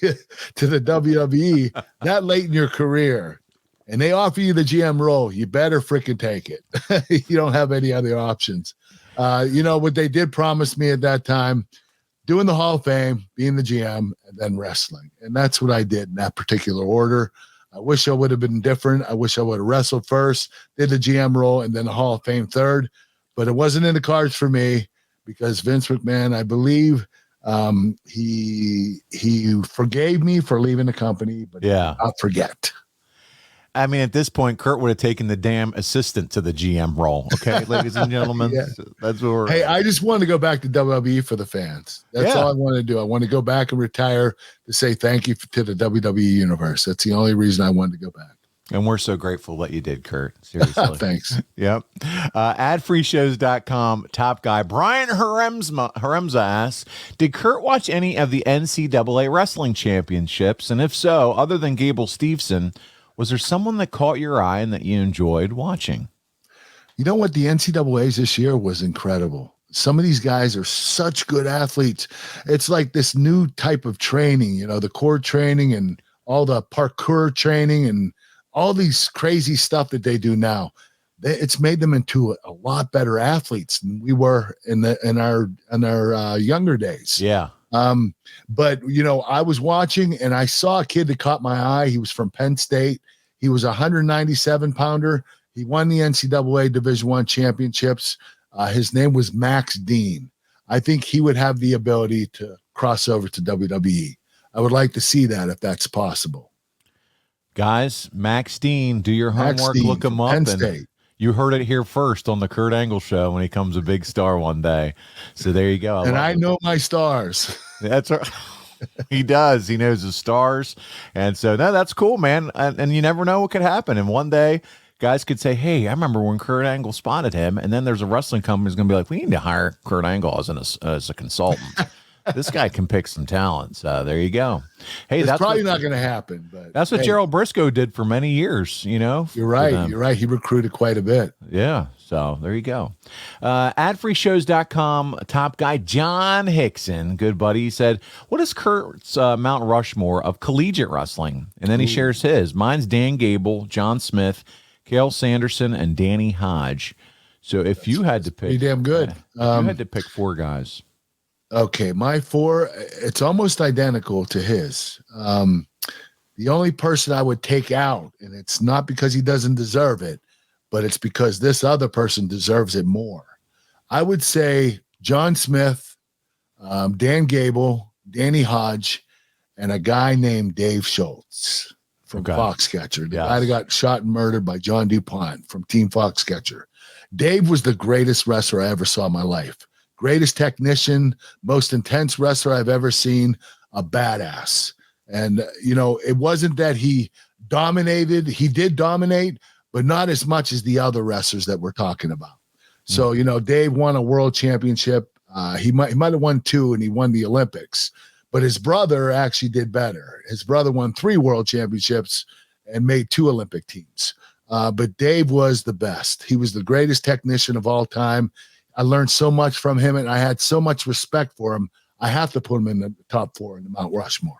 to the WWE that late in your career and they offer you the GM role, you better freaking take it. You don't have any other options. You know, what they did promise me at that time, doing the Hall of Fame, being the GM, and then wrestling. And that's what I did in that particular order. I wish I would have been different. I wish I would have wrestled first, did the GM role, and then the Hall of Fame third. But it wasn't in the cards for me because Vince McMahon, I believe, he forgave me for leaving the company, but yeah, I'll forget. I mean, at this point, Kurt would have taken the damn assistant to the GM role. Okay, ladies and gentlemen, Yeah. That's what we're. Hey, I just want to go back to WWE for the fans. That's all I want to do. I want to go back and retire to say thank you to the WWE universe. That's the only reason I wanted to go back. And we're so grateful that you did, Kurt. Seriously. Thanks. Yep. Adfreeshows.com top guy Brian Haremza asks, did Kurt watch any of the NCAA wrestling championships? And if so, other than Gable Steveson, was there someone that caught your eye and that you enjoyed watching? You know what? The NCAAs this year was incredible. Some of these guys are such good athletes. It's like this new type of training, you know, the core training and all the parkour training and all these crazy stuff that they do now. It's made them into a lot better athletes than we were in our younger days. Yeah. But you know, I was watching and I saw a kid that caught my eye. He was from Penn State. He was a 197 pounder. He won the NCAA Division I championships. His name was Max Dean. I think he would have the ability to cross over to WWE. I would like to see that if that's possible. Guys, Max Dean, do your homework, look him up. Penn And State. you heard it here first on the Kurt Angle Show when he comes a big star one day. So there you go. And I know my stars. That's right. He does. He knows his stars. And so, no, that's cool, man. And you never know what could happen. And one day, guys could say, hey, I remember when Kurt Angle spotted him. And then there's a wrestling company that's going to be like, we need to hire Kurt Angle as a consultant. This guy can pick some talents. There you go. Hey, It's that's probably not going to happen. But that's what hey, Gerald Briscoe did for many years, you know. You're right. You're right. He recruited quite a bit. Yeah. So there you go. Adfreeshows.com top guy John Hickson, good buddy, he said, what is Kurt's Mount Rushmore of collegiate wrestling? And then he shares his. Mine's Dan Gable, John Smith, Cale Sanderson, and Danny Hodge. So if you had to pick, pretty damn good. If you had to pick four guys. Okay, my four, it's almost identical to his. The only person I would take out, and it's not because he doesn't deserve it, but it's because this other person deserves it more. I would say John Smith, Dan Gable, Danny Hodge, and a guy named Dave Schultz from Foxcatcher, the guy that got shot and murdered by John DuPont from Team Foxcatcher. Dave was the greatest wrestler I ever saw in my life. Greatest technician, most intense wrestler I've ever seen, a badass. And, you know, it wasn't that he dominated. He did dominate, but not as much as the other wrestlers that we're talking about. So, you know, Dave won a world championship. He might have won two, and he won the Olympics. But his brother actually did better. His brother won 3 world championships and made 2 Olympic teams. But Dave was the best. He was the greatest technician of all time. I learned so much from him, and I had so much respect for him. I have to put him in the top 4 in the Mount Rushmore.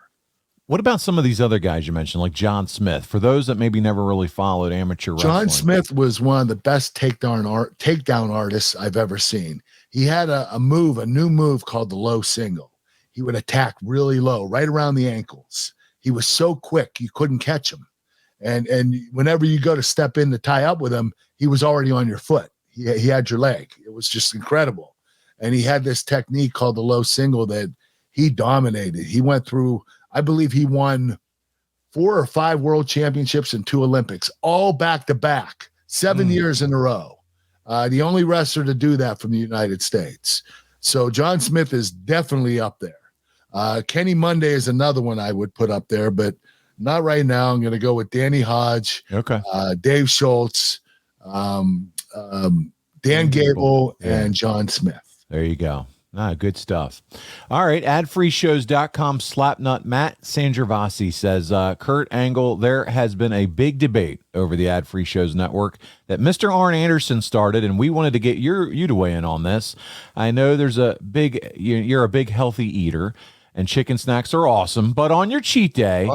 What about some of these other guys you mentioned, like John Smith? For those that maybe never really followed amateur wrestling. John Smith was one of the best takedown artists I've ever seen. he had a new move called the low single. He would attack really low, right around the ankles. He was so quick, you couldn't catch him. And whenever you go to step in to tie up with him, he was already on your foot. He had your leg. It was just incredible. And he had this technique called the low single that he dominated. He went through, I believe he won 4 or 5 world championships and 2 Olympics, all back to back, 7 years in a row. The only wrestler to do that from the United States. So John Smith is definitely up there. Kenny Monday is another one I would put up there, but not right now. I'm going to go with Danny Hodge, Dave Schultz, Dan Gable, and John Smith. There you go. Good stuff. All right. Adfreeshows.com Slapnut Matt Sangervasi says, Kurt Angle, there has been a big debate over the Ad Free Shows network that Mr. Arn Anderson started, and we wanted to get you to weigh in on this. I know there's you're a big healthy eater, and chicken snacks are awesome, but on your cheat day,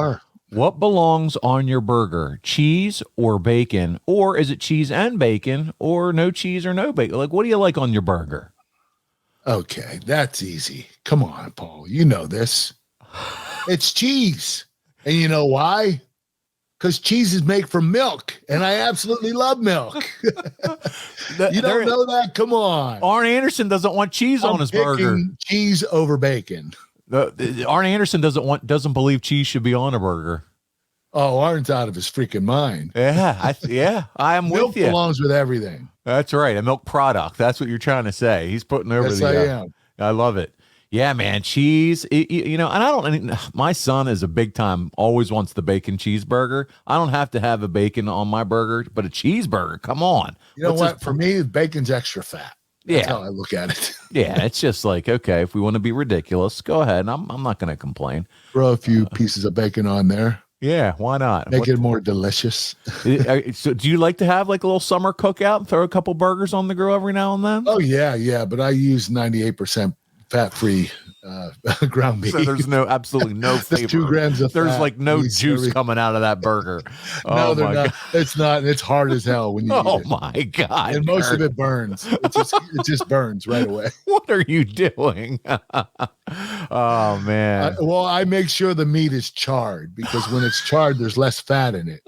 what belongs on your burger? Cheese or bacon? Or is it cheese and bacon, or no cheese or no bacon? Like, what do you like on your burger? Okay, that's easy. Come on, Paul. You know this. It's cheese. And you know why? Because cheese is made from milk, and I absolutely love milk. You don't know that? Come on. Arn Anderson doesn't want cheese on his burger. Cheese over bacon. Arn Anderson doesn't believe cheese should be on a burger. Oh, Arn's out of his freaking mind. I am with you. Milk belongs with everything. That's right. A milk product. That's what you're trying to say. He's putting over yes, I am. I love it. Yeah, man. Cheese, and my son is a big time, always wants the bacon cheeseburger. I don't have to have a bacon on my burger, but a cheeseburger, come on. You know what? For me, bacon's extra fat. That's how I look at it. Yeah, it's just like, okay, if we want to be ridiculous, go ahead. I'm not going to complain. Throw a few pieces of bacon on there. Yeah, why not? Make it more delicious. So do you like to have like a little summer cookout and throw a couple burgers on the grill every now and then? Oh, yeah. But I use 98% fat-free ground beef. So there's absolutely no flavor. 2 grams of There's fat. like no juice coming out of that burger. No, they're not. It's not. It's hard as hell when you eat it. Oh, my God. And most of it burns. It just burns right away. What are you doing? Oh, man. I make sure the meat is charred, because when it's charred, there's less fat in it.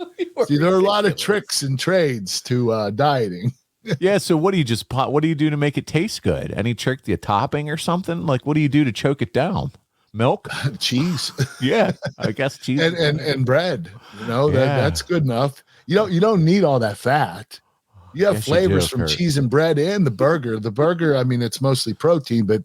See, there are a lot of tricks and trades to dieting. Yeah, so what do you do to make it taste good? Any trick, the topping or something? Like, what do you do to choke it down? Milk? Cheese. Yeah, I guess cheese. and bread. That's good enough. You don't need all that fat. You have flavors from cheese and bread and the burger. The burger, I mean, it's mostly protein, but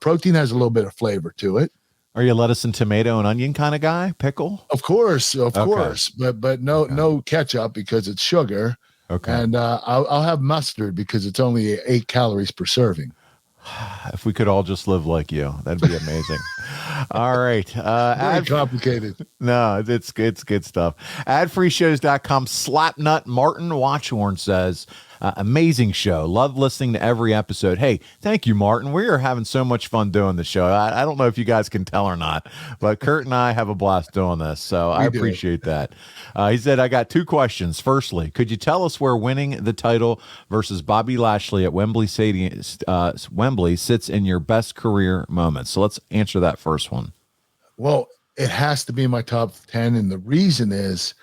protein has a little bit of flavor to it. Are you a lettuce and tomato and onion kind of guy? Pickle? Of course. But no ketchup, because it's sugar. Okay. And I'll have mustard, because it's only 8 calories per serving. If we could all just live like you, that'd be amazing. All right. Very complicated. No, it's good stuff. Adfreeshows.com Slapnut Martin Watchhorn says, amazing show. Love listening to every episode. Hey, thank you, Martin. We are having so much fun doing the show. I don't know if you guys can tell or not, but Kurt and I have a blast doing this, so I appreciate that. He said, I got 2 questions. Firstly, could you tell us where winning the title versus Bobby Lashley at Wembley sits in your best career moments? So let's answer that first one. Well, it has to be in my top 10, and the reason is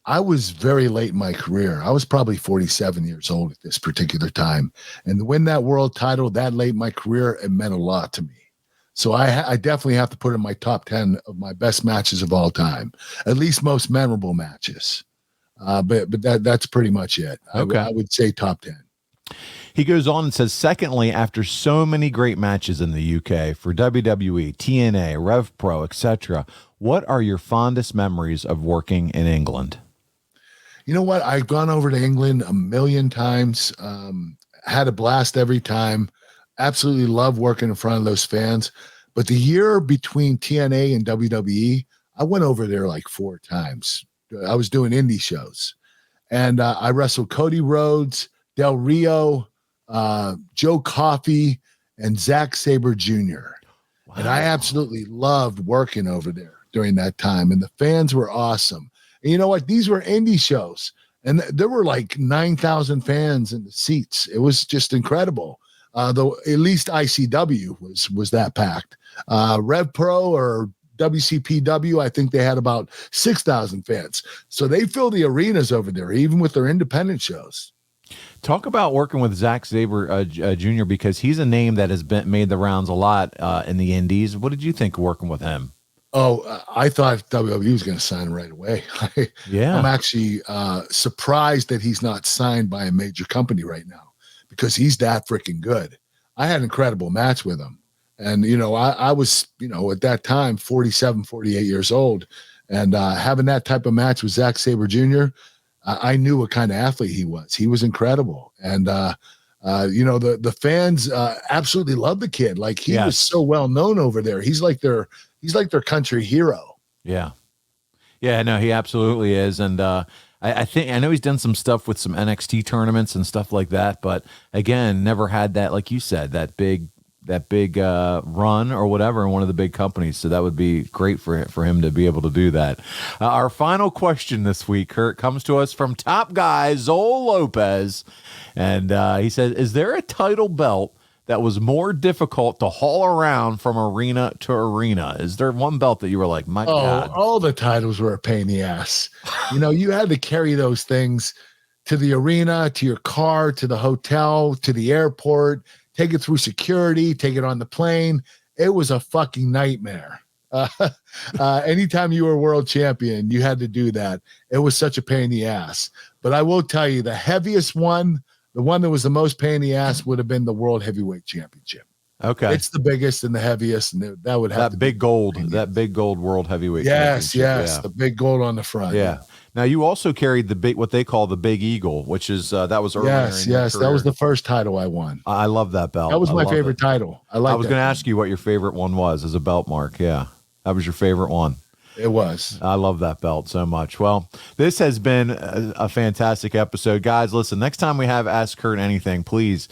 I was very late in my career. I was probably 47 years old at this particular time. And to win that world title that late in my career, it meant a lot to me. So I definitely have to put it in my top 10 of my best matches of all time, at least most memorable matches. But that's pretty much it. Okay. I would say top 10. He goes on and says, secondly, after so many great matches in the UK for WWE, TNA, Rev Pro, etc., what are your fondest memories of working in England? You know what? I've gone over to England a million times. Had a blast every time. Absolutely love working in front of those fans. But the year between TNA and WWE, I went over there like 4 times. I was doing indie shows. And I wrestled Cody Rhodes, Del Rio, Joe Coffey, and Zack Sabre Jr. Wow. And I absolutely loved working over there during that time. And the fans were awesome. And you know what? These were indie shows. And there were like 9,000 fans in the seats. It was just incredible. Though at least ICW was that packed. Rev Pro or WCPW, I think they had about 6,000 fans. So they fill the arenas over there, even with their independent shows. Talk about working with Zack Sabre Jr., because he's a name that has been made the rounds a lot in the indies. What did you think of working with him? Oh, I thought WWE was going to sign him right away. Yeah. I'm actually surprised that he's not signed by a major company right now, because he's that freaking good. I had an incredible match with him. And, I was, at that time, 47, 48 years old. And having that type of match with Zack Sabre Jr., I knew what kind of athlete he was. He was incredible. And, the fans absolutely love the kid. Like, he was so well known over there. He's like their country hero. Yeah. Yeah, no, he absolutely is. And I know he's done some stuff with some NXT tournaments and stuff like that. But again, never had that, like you said, that big run or whatever in one of the big companies. So that would be great for him to be able to do that. Our final question this week, Kurt, comes to us from Top Guy Zol Lopez. And he says, is there a title belt that was more difficult to haul around from arena to arena? Is there one belt that you were like, my God? All the titles were a pain in the ass. You had to carry those things to the arena, to your car, to the hotel, to the airport, take it through security, take it on the plane. It was a fucking nightmare. Anytime you were world champion, you had to do that. It was such a pain in the ass. But I will tell you, the heaviest one, the one that was the most pain in the ass, would have been the World Heavyweight Championship. Okay. It's the biggest and the heaviest, and that would have that big gold World Heavyweight Championship. Yes, yeah. The big gold on the front. Yeah. Now you also carried what they call the Big Eagle, which is that was earlier. Yes, that was the first title I won. I love that belt. That was my favorite title. I was going to ask you what your favorite one was as a belt, Mark. Yeah, that was your favorite one. It was. I love that belt so much. Well, this has been a fantastic episode. Guys, listen, next time we have Ask Kurt Anything, please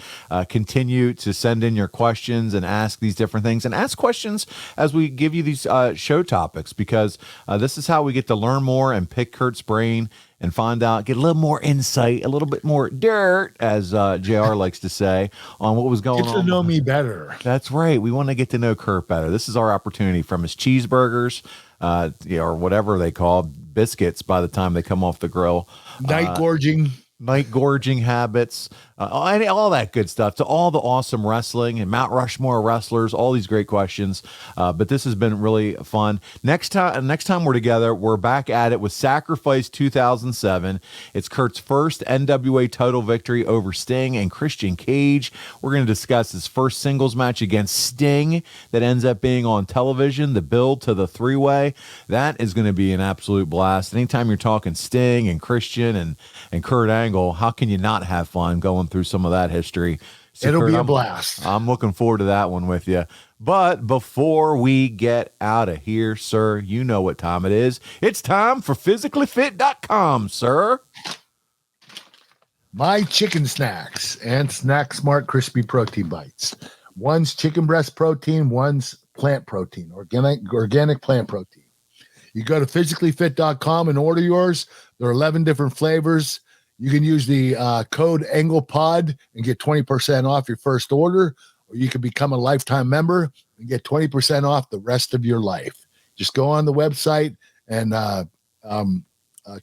continue to send in your questions and ask these different things. And ask questions as we give you these show topics, because this is how we get to learn more and pick Kurt's brain and find out, get a little more insight, a little bit more dirt, as JR likes to say, on what was going on. Get to know me better. That's right. We want to get to know Kurt better. This is our opportunity, from his cheeseburgers, or whatever they call biscuits by the time they come off the grill. Night gorging habits, all that good stuff, to all the awesome wrestling and Mount Rushmore wrestlers, all these great questions. But this has been really fun. Next time we're together, we're back at it with Sacrifice 2007. It's Kurt's first NWA title victory over Sting and Christian Cage. We're going to discuss his first singles match against Sting that ends up being on television, the build to the three-way. That is going to be an absolute blast. Anytime you're talking Sting and Christian and Kurt Angle, how can you not have fun going through some of that history? So It'll Kurt, be a blast. I'm looking forward to that one with you. But before we get out of here, sir, you know what time it is. It's time for physicallyfit.com, sir. My chicken snacks and Snack Smart Crispy Protein Bites. One's chicken breast protein, one's plant protein, organic plant protein. You go to physicallyfit.com and order yours. There are 11 different flavors. You can use the code AnglePod and get 20% off your first order, or you can become a lifetime member and get 20% off the rest of your life. Just go on the website and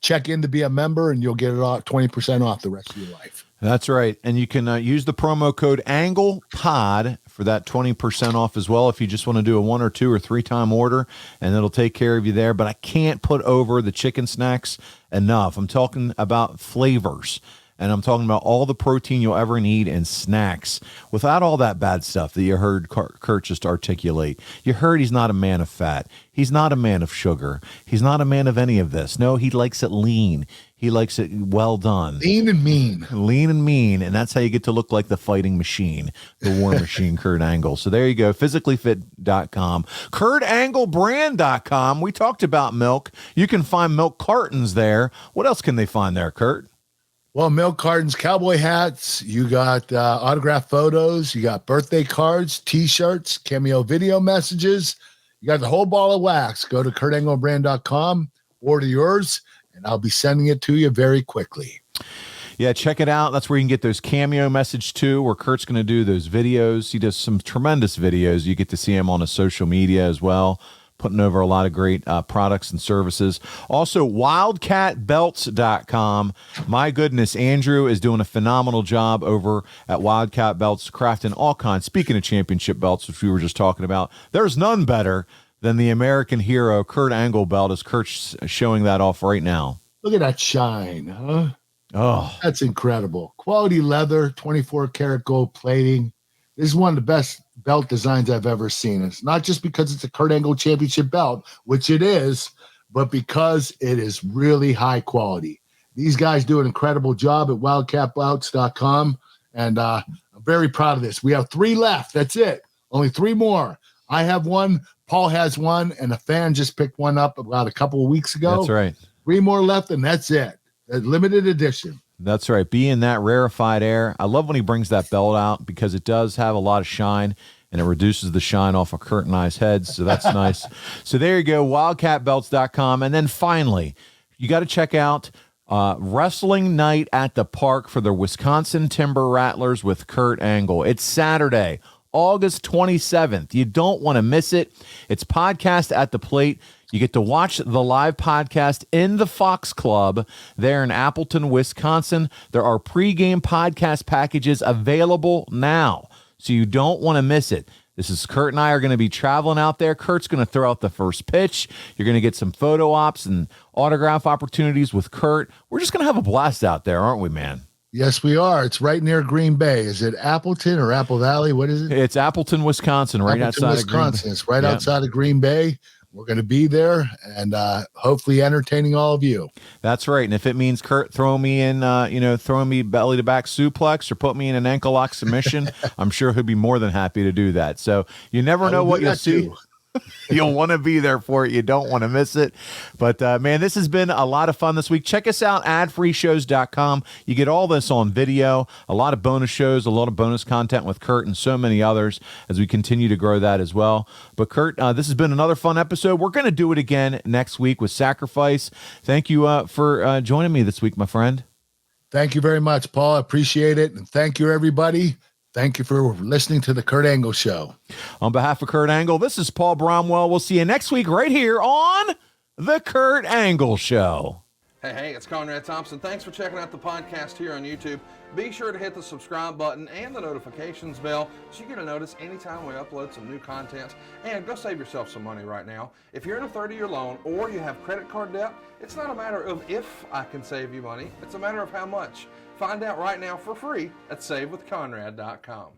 check in to be a member, and you'll get it off 20% off the rest of your life. That's right. And you can use the promo code AnglePod for that 20% off as well if you just want to do a 1 or 2 or 3 time order, and it'll take care of you there. But I can't put over the chicken snacks enough. I'm talking about flavors, and I'm talking about all the protein you'll ever need in snacks without all that bad stuff that you heard Kurt just articulate. You heard he's not a man of fat. He's not a man of sugar. He's not a man of any of this. No, he likes it lean. He likes it well done. Lean and mean. Lean and mean. And that's how you get to look like the fighting machine, the war machine, Kurt Angle. So there you go, physicallyfit.com. KurtAngleBrand.com. We talked about milk. You can find milk cartons there. What else can they find there, Kurt? Well, milk cartons, cowboy hats. You got autographed photos. You got birthday cards, T-shirts, cameo video messages. You got the whole ball of wax. Go to KurtAngleBrand.com, order yours, and I'll be sending it to you very quickly. Yeah, check it out. That's where you can get those cameo message too, where Kurt's going to do those videos. He does some tremendous videos. You get to see him on his social media as well, putting over a lot of great products and services. Also, wildcatbelts.com. My goodness, Andrew is doing a phenomenal job over at Wildcat Belts, crafting all kinds. Speaking of championship belts, which we were just talking about, there's none better than the American hero Kurt Angle belt, as Kurt's showing that off right now. Look at that shine, huh? Oh, That's incredible. Quality leather, 24 karat gold plating. This is one of the best belt designs I've ever seen. It's not just because it's a Kurt Angle championship belt, which it is, but because it is really high quality. These guys do an incredible job at wildcatbelts.com, and I'm very proud of this. We have 3 left. That's it. Only 3 more. I have one. Paul has one, and a fan just picked one up about a couple of weeks ago. that's right. 3 more left, and that's it. A limited edition. That's right. Be in that rarefied air. I love when he brings that belt out because it does have a lot of shine, and it reduces the shine off of Kurt and I's heads. So that's nice. So there you go, wildcatbelts.com. And then finally, you got to check out Wrestling Night at the Park for the Wisconsin Timber Rattlers with Kurt Angle. It's Saturday, August 27th. You don't want to miss it. It's Podcast at the Plate. You get to watch the live podcast in the Fox Club there in Appleton, Wisconsin. There are pregame podcast packages available now, so you don't want to miss it. This is Kurt and I are going to be traveling out there. Kurt's going to throw out the first pitch. You're going to get some photo ops and autograph opportunities with Kurt. We're just going to have a blast out there, aren't we, man? Yes, we are. It's right near Green Bay. Is it Appleton or Apple Valley? What is it? It's Appleton, Wisconsin, right Appleton, outside Wisconsin. of Green Bay. It's right outside of Green Bay. We're going to be there and hopefully entertaining all of you. That's right. And if it means Kurt throwing me in, throwing me belly to back suplex or put me in an ankle lock submission, I'm sure he'll be more than happy to do that. So you never know what you'll see. You'll want to be there for it. You don't want to miss it. But, man, this has been a lot of fun this week. Check us out, adfreeshows.com. You get all this on video, a lot of bonus shows, a lot of bonus content with Kurt and so many others as we continue to grow that as well. But, Kurt, this has been another fun episode. We're going to do it again next week with Sacrifice. Thank you for joining me this week, my friend. Thank you very much, Paul. I appreciate it. And thank you, everybody. Thank you for listening to the Kurt Angle Show. On behalf of Kurt Angle, this is Paul Bromwell. We'll see you next week right here on The Kurt Angle Show. Hey, it's Conrad Thompson. Thanks for checking out the podcast here on YouTube. Be sure to hit the subscribe button and the notifications bell so you get a notice anytime we upload some new content. And go save yourself some money right now. If you're in a 30-year loan or you have credit card debt, it's not a matter of if I can save you money. It's a matter of how much. Find out right now for free at SaveWithConrad.com.